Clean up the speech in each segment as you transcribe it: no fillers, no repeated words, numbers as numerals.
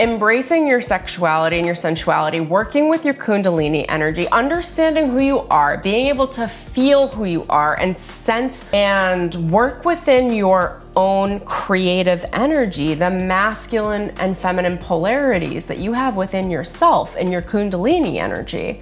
Embracing your sexuality and your sensuality, working with your Kundalini energy, understanding who you are, being able to feel who you are and sense and work within your own creative energy, the masculine and feminine polarities that you have within yourself and your Kundalini energy.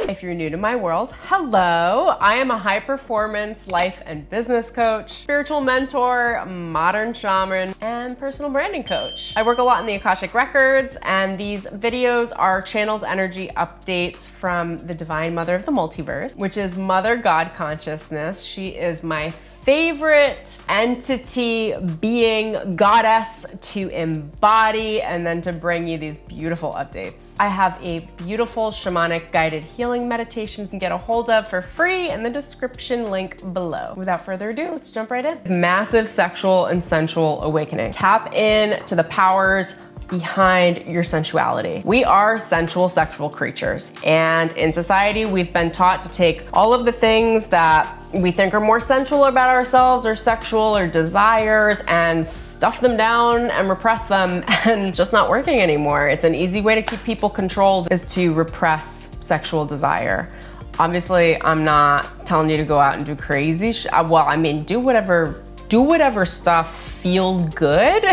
If you're new to my world, hello. I am a high performance life and business coach, spiritual mentor, modern shaman, and personal branding coach. I work a lot in the Akashic Records, and these videos are channeled energy updates from the Divine Mother of the Multiverse, which is Mother God Consciousness. She is my favorite entity, being, goddess to embody, and then to bring you these beautiful updates. I have a beautiful shamanic guided healing meditation you can get a hold of for free in the description link below. Without further ado, let's jump right in. Massive sexual and sensual awakening. Tap in to the powers behind your sensuality. We are sensual sexual creatures, and in society we've been taught to take all of the things that we think are more sensual about ourselves or sexual or desires and stuff them down and repress them, and just not working anymore. It's an easy way to keep people controlled is to repress sexual desire. Obviously, I'm not telling you to go out and do crazy well, I mean, do whatever stuff feels good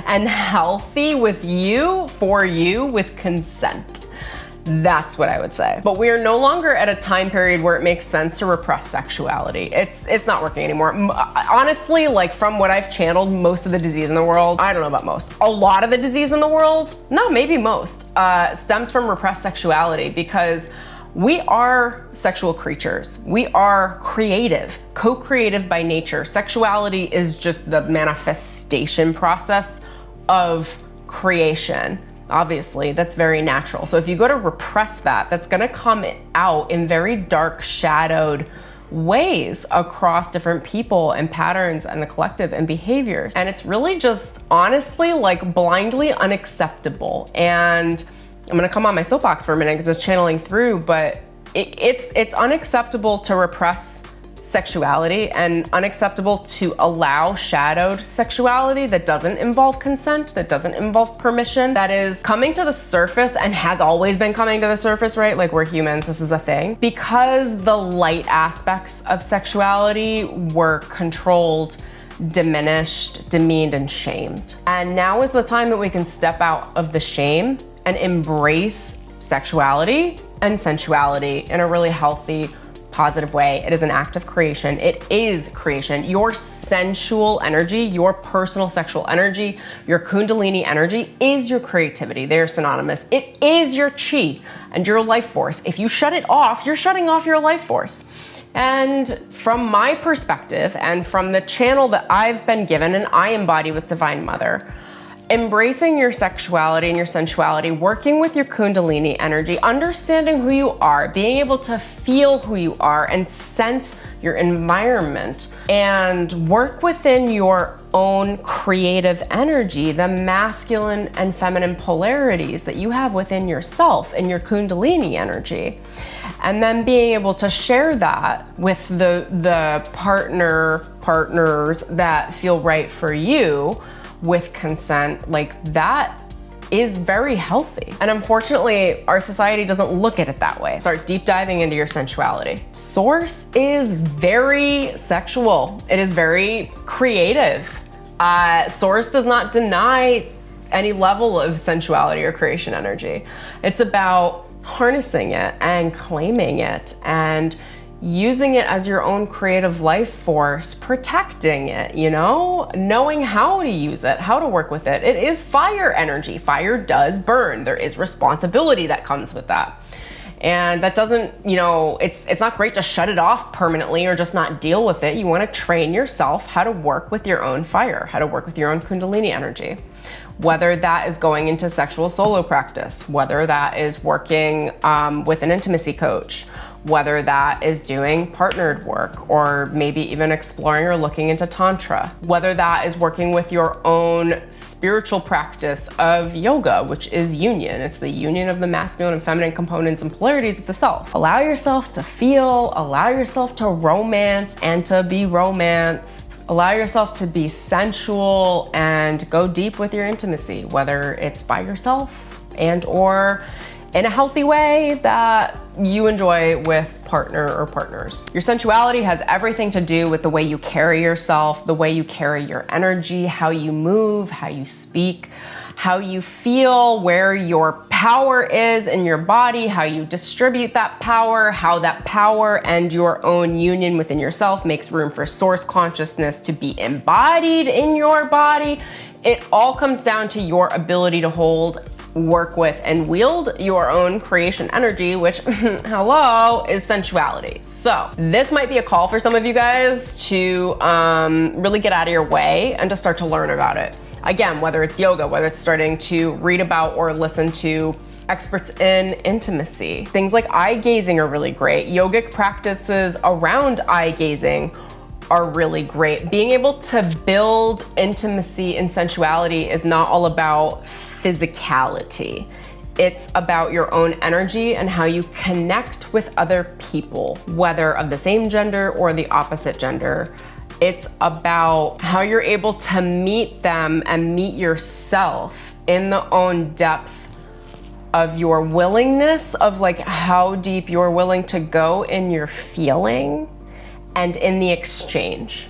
and healthy with you, for you, with consent. That's what I would say. But we are no longer at a time period where it makes sense to repress sexuality. It's not working anymore. Honestly, like from what I've channeled, most of the disease in the world, I don't know about most, a lot of the disease in the world, no, maybe most, stems from repressed sexuality, because we are sexual creatures. We are creative, co-creative by nature. Sexuality is just the manifestation process of creation. Obviously, that's very natural. So if you go to repress that, that's gonna come out in very dark, shadowed ways across different people and patterns and the collective and behaviors. And it's really just honestly like blindly unacceptable. And I'm gonna come on my soapbox for a minute because it's channeling through, but it's unacceptable to repress sexuality and unacceptable to allow shadowed sexuality that doesn't involve consent, that doesn't involve permission, that is coming to the surface and has always been coming to the surface, right? Like, we're humans, this is a thing. Because the light aspects of sexuality were controlled, diminished, demeaned, and shamed. And now is the time that we can step out of the shame and embrace sexuality and sensuality in a really healthy, positive way. It is an act of creation. It is creation. Your sensual energy, your personal sexual energy, your Kundalini energy is your creativity. They're synonymous. It is your chi and your life force. If you shut it off, you're shutting off your life force. And from my perspective and from the channel that I've been given and I embody with Divine Mother, embracing your sexuality and your sensuality, working with your Kundalini energy, understanding who you are, being able to feel who you are and sense your environment, and work within your own creative energy, the masculine and feminine polarities that you have within yourself and your Kundalini energy. And then being able to share that with the partners that feel right for you, with consent, like that is very healthy. And unfortunately, our society doesn't look at it that way. Start deep diving into your sensuality. Source is very sexual. It is very creative. Source does not deny any level of sensuality or creation energy. It's about harnessing it and claiming it and using it as your own creative life force, protecting it, you know, knowing how to use it, how to work with it. It is fire energy. Fire does burn. There is responsibility that comes with that. And that doesn't, you know, it's not great to shut it off permanently or just not deal with it. You want to train yourself how to work with your own fire, how to work with your own Kundalini energy. Whether that is going into sexual solo practice, whether that is working with an intimacy coach, whether that is doing partnered work or maybe even exploring or looking into Tantra, whether that is working with your own spiritual practice of yoga, which is union. It's the union of the masculine and feminine components and polarities of the self. Allow yourself to feel, allow yourself to romance and to be romanced. Allow yourself to be sensual and go deep with your intimacy, whether it's by yourself and or in a healthy way that you enjoy with partner or partners. Your sensuality has everything to do with the way you carry yourself, the way you carry your energy, how you move, how you speak, how you feel, where your power is in your body, how you distribute that power, how that power and your own union within yourself makes room for source consciousness to be embodied in your body. It all comes down to your ability to hold, work with, and wield your own creation energy, which, hello, is sensuality. So this might be a call for some of you guys to really get out of your way and to start to learn about it. Again, whether it's yoga, whether it's starting to read about or listen to experts in intimacy. Things like eye gazing are really great. Yogic practices around eye gazing are really great. Being able to build intimacy and sensuality is not all about physicality. It's about your own energy and how you connect with other people, whether of the same gender or the opposite gender. It's about how you're able to meet them and meet yourself in the own depth of your willingness, of like how deep you're willing to go in your feeling and in the exchange.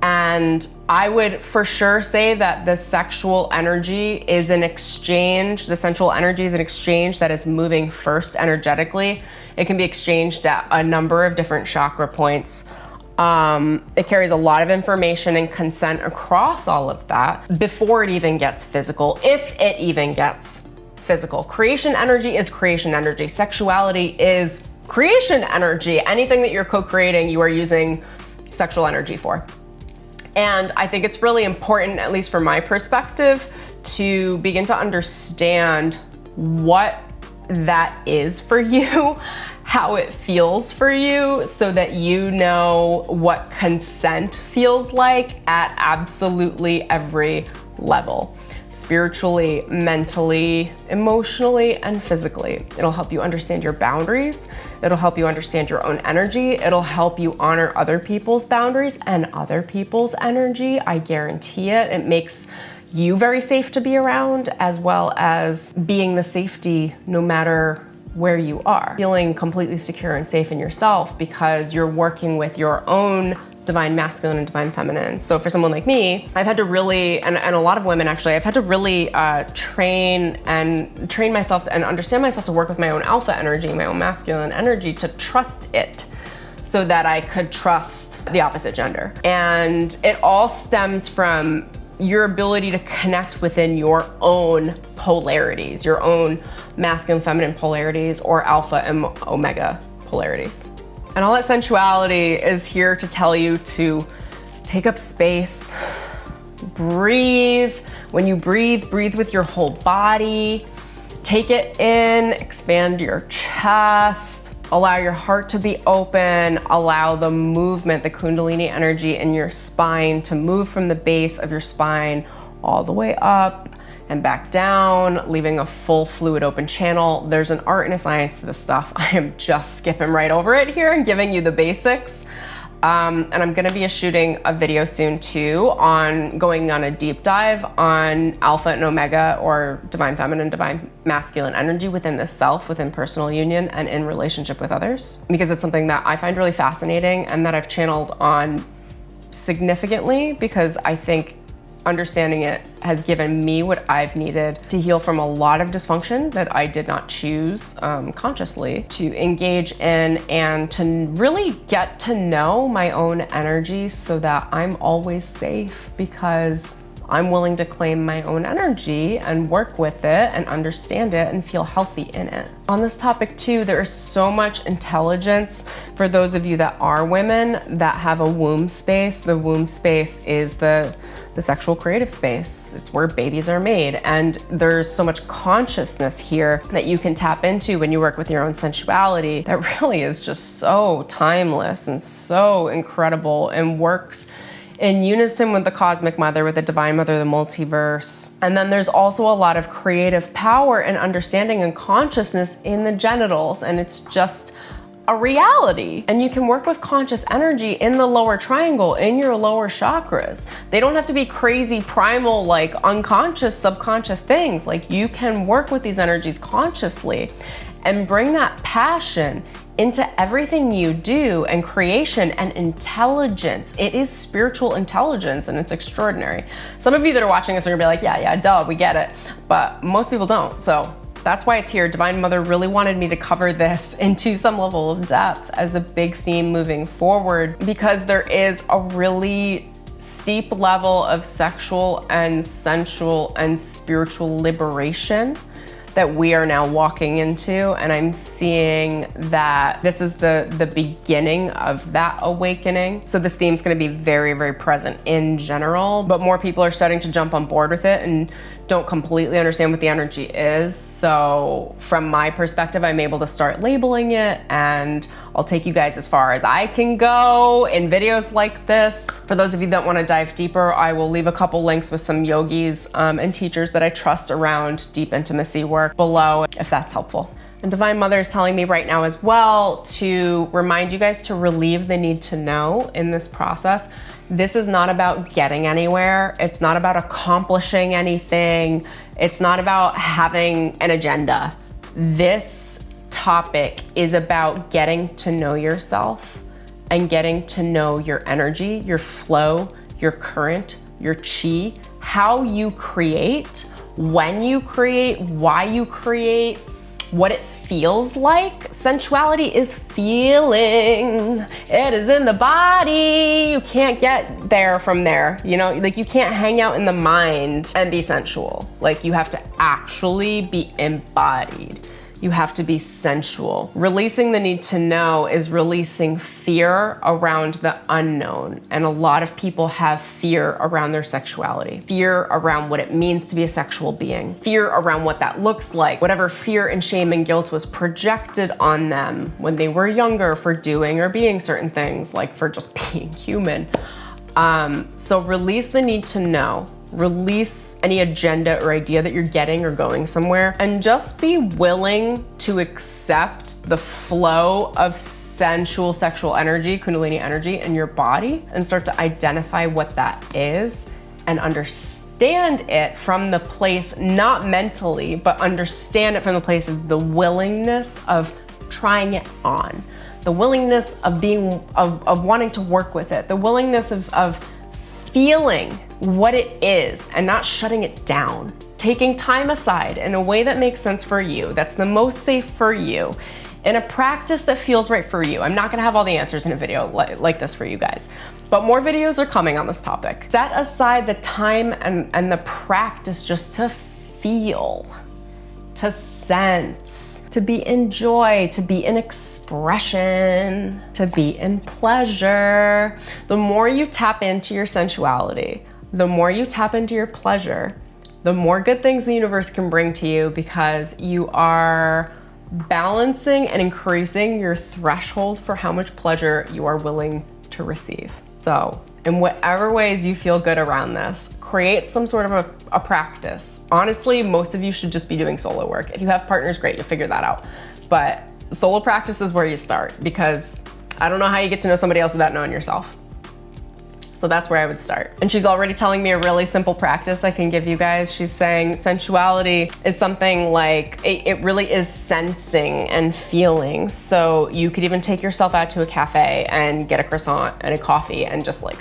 And I would for sure say that the sexual energy is an exchange. The sensual energy is an exchange that is moving first energetically. It can be exchanged at a number of different chakra points. It carries a lot of information and consent across all of that before it even gets physical, if it even gets physical. Creation energy is creation energy. Sexuality is creation energy. Anything that you're co-creating, you are using sexual energy for. And I think it's really important, at least from my perspective, to begin to understand what that is for you, how it feels for you, so that you know what consent feels like at absolutely every level. Spiritually, mentally, emotionally, and physically. It'll help you understand your boundaries. It'll help you understand your own energy. It'll help you honor other people's boundaries and other people's energy. I guarantee it. It makes you very safe to be around, as well as being the safety no matter where you are. Feeling completely secure and safe in yourself because you're working with your own divine masculine and divine feminine. So for someone like me, I've had to really, and a lot of women actually, I've had to really train myself and understand myself to work with my own alpha energy, my own masculine energy, to trust it so that I could trust the opposite gender. And it all stems from your ability to connect within your own polarities, your own masculine, feminine polarities, or alpha and omega polarities. And all that sensuality is here to tell you to take up space, breathe. When you breathe, breathe with your whole body. Take it in, expand your chest, allow your heart to be open, allow the movement, the Kundalini energy in your spine to move from the base of your spine all the way up and back down, leaving a full fluid open channel. There's an art and a science to this stuff. I am just skipping right over it here and giving you the basics. And I'm gonna be shooting a video soon too on going on a deep dive on alpha and omega, or divine feminine, divine masculine energy within the self, within personal union and in relationship with others. Because it's something that I find really fascinating and that I've channeled on significantly, because I think understanding it has given me what I've needed to heal from a lot of dysfunction that I did not choose consciously to engage in, and to really get to know my own energy so that I'm always safe, because I'm willing to claim my own energy and work with it and understand it and feel healthy in it. On this topic too, there is so much intelligence for those of you that are women that have a womb space. The womb space is the sexual creative space. It's where babies are made. And there's so much consciousness here that you can tap into when you work with your own sensuality that really is just so timeless and so incredible, and works in unison with the cosmic mother, with the divine mother, the multiverse. And then there's also a lot of creative power and understanding and consciousness in the genitals. And it's just a reality. And you can work with conscious energy in the lower triangle, in your lower chakras. They don't have to be crazy, primal, like unconscious, subconscious things. Like, you can work with these energies consciously and bring that passion into everything you do, and creation and intelligence. It is spiritual intelligence, and it's extraordinary. Some of you that are watching this are gonna be like, yeah, duh, we get it. But most people don't. So that's why it's here. Divine Mother really wanted me to cover this into some level of depth as a big theme moving forward, because there is a really steep level of sexual and sensual and spiritual liberation that we are now walking into. And I'm seeing that this is the beginning of that awakening. So this theme's gonna be very, very present in general, but more people are starting to jump on board with it and don't completely understand what the energy is. So from my perspective, I'm able to start labeling it, and I'll take you guys as far as I can go in videos like this. For those of you that want to dive deeper, I will leave a couple links with some yogis and teachers that I trust around deep intimacy work below, if that's helpful. And Divine Mother is telling me right now as well to remind you guys to relieve the need to know in this process. This is not about getting anywhere. It's not about accomplishing anything. It's not about having an agenda. This topic is about getting to know yourself and getting to know your energy, your flow, your current, your chi, how you create, when you create, why you create, what it feels like. Sensuality is feeling. It is in the body. You can't get there from there. You know, like, you can't hang out in the mind and be sensual. Like, you have to actually be embodied. You have to be sensual. Releasing the need to know is releasing fear around the unknown. And a lot of people have fear around their sexuality, fear around what it means to be a sexual being, fear around what that looks like, whatever fear and shame and guilt was projected on them when they were younger for doing or being certain things, like for just being human. So release the need to know. Release any agenda or idea that you're getting or going somewhere, and just be willing to accept the flow of sensual sexual energy, Kundalini energy in your body, and start to identify what that is and understand it from the place, not mentally, but understand it from the place of the willingness of trying it on, the willingness of being, of wanting to work with it, the willingness of feeling what it is and not shutting it down. Taking time aside in a way that makes sense for you, that's the most safe for you, in a practice that feels right for you. I'm not gonna have all the answers in a video like this for you guys, but more videos are coming on this topic. Set aside the time and the practice just to feel, to sense, to be in joy, to be in expression, to be in pleasure. The more you tap into your sensuality, the more you tap into your pleasure, the more good things the universe can bring to you, because you are balancing and increasing your threshold for how much pleasure you are willing to receive. So in whatever ways you feel good around this, create some sort of a practice. Honestly, most of you should just be doing solo work. If you have partners, great, you'll figure that out. But solo practice is where you start, because I don't know how you get to know somebody else without knowing yourself. So that's where I would start. And she's already telling me a really simple practice I can give you guys. She's saying sensuality is something like, it really is sensing and feeling. So you could even take yourself out to a cafe and get a croissant and a coffee and just like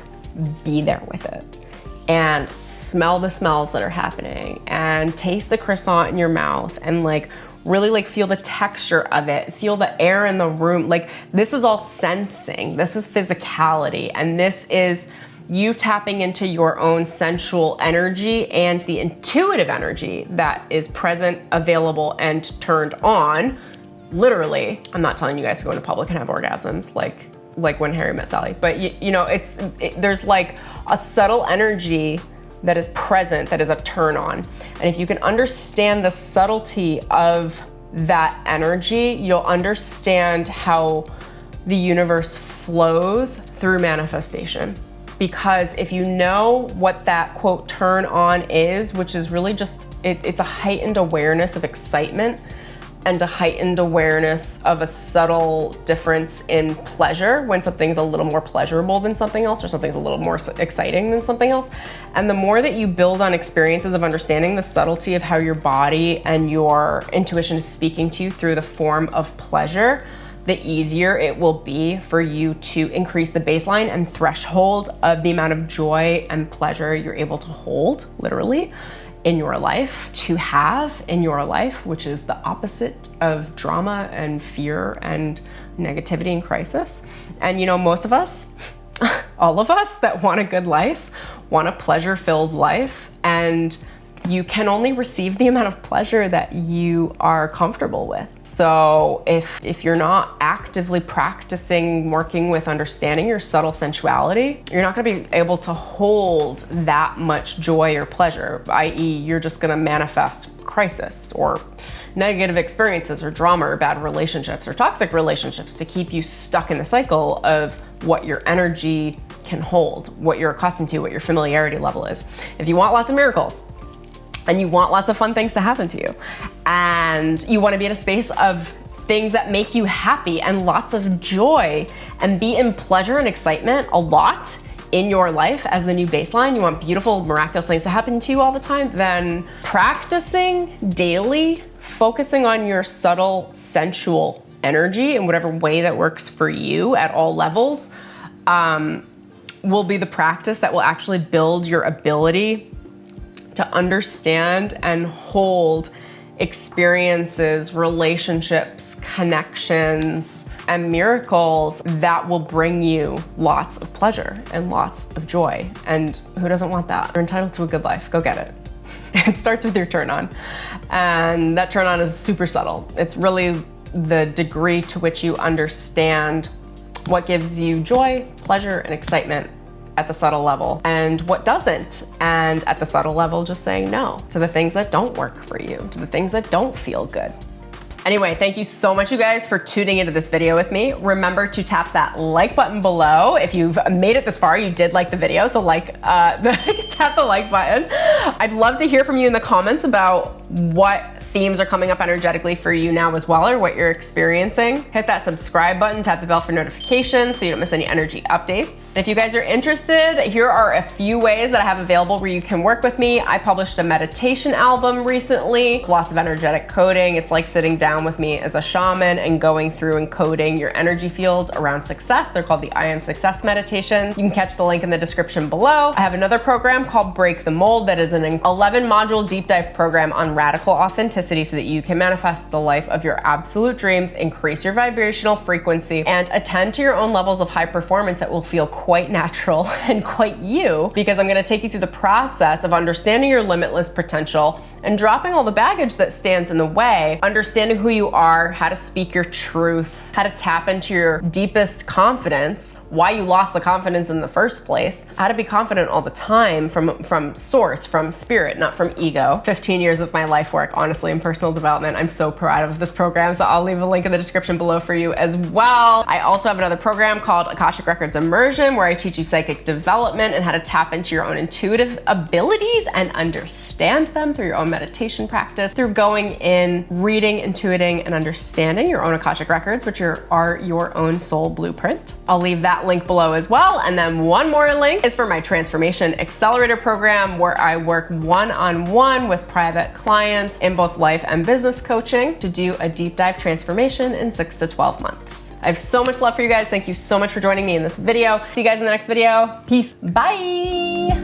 be there with it. And smell the smells that are happening and taste the croissant in your mouth and like really like feel the texture of it, feel the air in the room. Like, this is all sensing, this is physicality, and this is you tapping into your own sensual energy and the intuitive energy that is present, available, and turned on. Literally, I'm not telling you guys to go into public and have orgasms like when Harry met Sally, but you know, there's like a subtle energy that is present, that is a turn on. And if you can understand the subtlety of that energy, you'll understand how the universe flows through manifestation. Because if you know what that quote turn on is, which is really just, it's a heightened awareness of excitement and a heightened awareness of a subtle difference in pleasure when something's a little more pleasurable than something else, or something's a little more exciting than something else. And the more that you build on experiences of understanding the subtlety of how your body and your intuition is speaking to you through the form of pleasure, the easier it will be for you to increase the baseline and threshold of the amount of joy and pleasure you're able to hold, literally, in your life, to have in your life, which is the opposite of drama and fear and negativity and crisis. And you know, most of us, all of us that want a good life, want a pleasure-filled life, and you can only receive the amount of pleasure that you are comfortable with. So if you're not actively practicing working with understanding your subtle sensuality, you're not gonna be able to hold that much joy or pleasure, i.e. you're just gonna manifest crisis or negative experiences or drama or bad relationships or toxic relationships to keep you stuck in the cycle of what your energy can hold, what you're accustomed to, what your familiarity level is. If you want lots of miracles, and you want lots of fun things to happen to you, and you want to be in a space of things that make you happy and lots of joy, and be in pleasure and excitement a lot in your life as the new baseline, you want beautiful, miraculous things to happen to you all the time, then practicing daily, focusing on your subtle, sensual energy in whatever way that works for you at all levels, will be the practice that will actually build your ability to understand and hold experiences, relationships, connections, and miracles that will bring you lots of pleasure and lots of joy. And who doesn't want that? You're entitled to a good life. Go get it. It starts with your turn on. And that turn on is super subtle. It's really the degree to which you understand what gives you joy, pleasure, and excitement at the subtle level, and what doesn't. And at the subtle level, just saying no to the things that don't work for you, to the things that don't feel good. Anyway, thank you so much, you guys, for tuning into this video with me. Remember to tap that like button below. If you've made it this far, you did like the video, so tap the like button. I'd love to hear from you in the comments about what themes are coming up energetically for you now as well, or what you're experiencing. Hit that subscribe button, tap the bell for notifications so you don't miss any energy updates. If you guys are interested, here are a few ways that I have available where you can work with me. I published a meditation album recently, lots of energetic coding. It's like sitting down with me as a shaman and going through and coding your energy fields around success. They're called the I Am Success meditations. You can catch the link in the description below. I have another program called Break the Mold that is an 11 module deep dive program on radical authenticity so that you can manifest the life of your absolute dreams, increase your vibrational frequency, and attend to your own levels of high performance that will feel quite natural and quite you, because I'm going to take you through the process of understanding your limitless potential and dropping all the baggage that stands in the way, understanding who you are, how to speak your truth, how to tap into your deepest confidence, why you lost the confidence in the first place, how to be confident all the time from source, from spirit, not from ego. 15 years of my life work, honestly, in personal development. I'm so proud of this program, so I'll leave a link in the description below for you as well. I also have another program called Akashic Records Immersion, where I teach you psychic development and how to tap into your own intuitive abilities and understand them through your own meditation practice, through going in, reading, intuiting, and understanding your own Akashic Records, which are your own soul blueprint. I'll leave that link below as well. And then one more link is for my Transformation Accelerator program, where I work one-on-one with private clients in both life and business coaching to do a deep dive transformation in 6 to 12 months. I have so much love for you guys. Thank you so much for joining me in this video. See you guys in the next video. Peace. Bye.